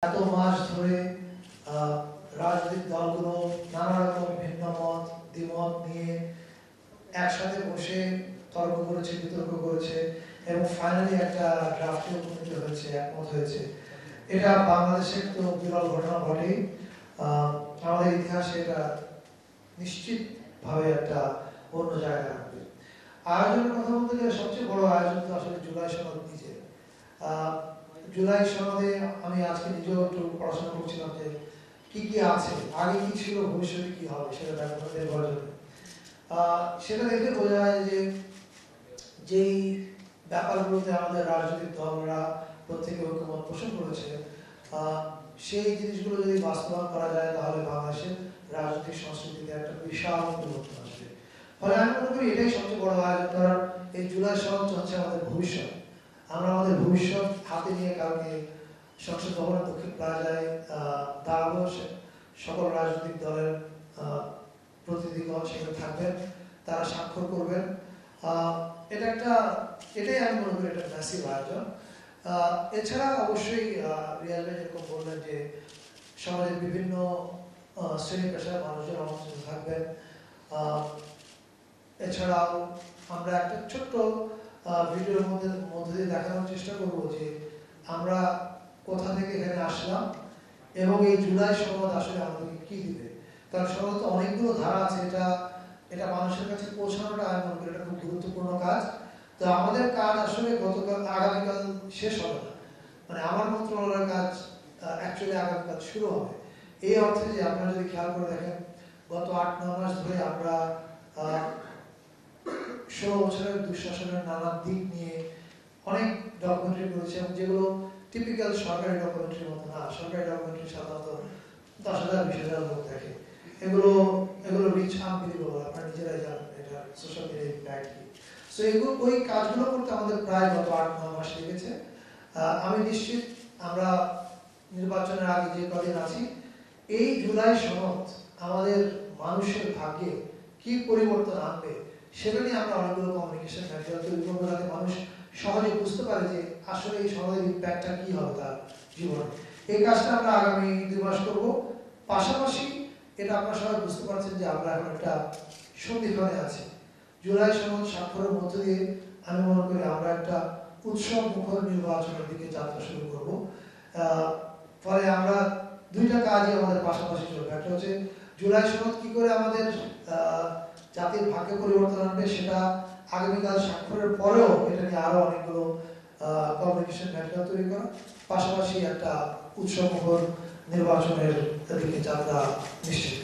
এত মাস ধরে রাজনৈতিক দলগুলো নানা রকম ভিন্ন মত দ্বিমত নিয়ে একসাথে বসে তর্ক করেছে, বিতর্ক করেছে এবং ফাইনালি একটা ড্রাফটে উপনীত হয়েছে, একমত হয়েছে। এটা বাংলাদেশের তো বিরল ঘটনা ঘটেই। আমাদের ইতিহাসে এটা নিশ্চিতভাবে একটা অন্য জায়গায় রাখবে। আয়োজনের কথা বলতে গেলে সবচেয়ে বড় আয়োজন তো আসলে জুলাই সনদ নিজে। জুলাই সনদে আমি আজকে নিজেও একটু পড়াশোনা করছিলাম যে কি কি আছে, আগে কি ছিল, ভবিষ্যতে কি হবে সেটা দেখার জন্য। সেটা দেখে বোঝা যায় যে যেই ব্যাপারগুলোতে আমাদের রাজনৈতিক দলরা প্রত্যেকে ঐক্যমত পোষণ করেছে, সেই জিনিসগুলো যদি বাস্তবায়ন করা যায় তাহলে বাংলাদেশের রাজনৈতিক সংস্কৃতিতে একটা বিশাল পরিবর্তন আসবে। ফলে আমি মনে করি এটাই সবচেয়ে বড় আয়োজন, কারণ এই জুলাই সনদ হচ্ছে আমাদের ভবিষ্যৎ। আমরা আমাদের ভবিষ্যৎ হাতে নিয়ে কালকে সংসদ ভবনের দক্ষিণ প্লাজায় দাঁড়াবো। সকল রাজনৈতিক দলের প্রতিনিধিগণ সেখানে থাকবেন, তারা স্বাক্ষর করবেন। এটাই আমি মনে করি একটা ম্যাসিভ আয়োজন। এছাড়া অবশ্যই রিয়াজ ভাই যেরকম বললেন যে সমাজের বিভিন্ন শ্রেণী পেশার মানুষজন আমন্ত্রিত থাকবেন। এছাড়াও আমরা একটা ছোট্ট ভিডিওর মধ্যে দিয়ে দেখানোর চেষ্টা করব যে আমরা কোথা থেকে এখানে আসলাম এবং এই জুলাই সনদ আসলে আমাদেরকে কি দিবে। কারণ সনদ তো অনেকগুলো ধারা আছে, এটা মানুষের কাছে পৌঁছানোটা আমি মনে করি এটা খুব গুরুত্বপূর্ণ কাজ। তো আমাদের কাজ আসলে আগামীকাল শেষ হবে না, মানে আমার মন্ত্রণালয়ের কাজ অ্যাকচুয়ালি আগামীকাল শুরু হবে। এই অর্থে যে আপনারা যদি খেয়াল করে দেখেন, গত 8-9 মাস ধরে আমরা 16 বছরের দুঃশাসনের নানা দিক নিয়ে অনেক ডকুমেন্টারি করেছি, যেগুলো টিপিক্যাল সরকারি ডকুমেন্টারির মতো না। সরকারি ডকুমেন্টারি সাধারণত 10,000-20,000 লোক দেখে, এগুলো রিচ আনবিলিভেবল, আপনারা নিজেরাই জানেন এটা সোশ্যাল মিডিয়ায় ইম্প্যাক্ট কি। সো এগুলো ওই কাজগুলো করতে আমাদের প্রায় গত 8-9 মাস লেগেছে। আমি নিশ্চিত আমরা নির্বাচনের আগে যে কদিন আছি, এই জুলাই সনদ আমাদের মানুষের ভাগ্যে কি পরিবর্তন আনবে সেটা নিয়ে আমরা অনেকগুলো কমিউনিকেশন ম্যাটেরিয়াল তৈরি করবো, যাতে মানুষ সহজে বুঝতে পারে যে আসলে এই সনদের ইম্প্যাক্টটা কি হবে তার জীবনে। এই কাজটা আমরা আগামী 2 মাস করব। পাশাপাশি এটা আপনারা সবাই বুঝতে পারছেন যে আমরা এখন একটা সন্ধিক্ষণে আছি। জুলাই সনদ স্বাক্ষরের মধ্য দিয়ে আমি মনে করি আমরা একটা উৎসব মুখর নির্বাচনের দিকে যাত্রা শুরু করব। ফলে আমরা দুইটা কাজই আমাদের পাশাপাশি চলবে। একটা হচ্ছে জুলাই সনদ কি করে আমাদের জাতির ভাগ্যে পরিবর্তন আনবে, সেটা আগামীকাল স্বাক্ষরের পরেও এটা নিয়ে আরো অনেকগুলো কমিউনিকেশন ম্যাটেরিয়াল তৈরি করা, পাশাপাশি একটা উৎসবমুখর নির্বাচনের দিকে যাত্রা নিশ্চিত।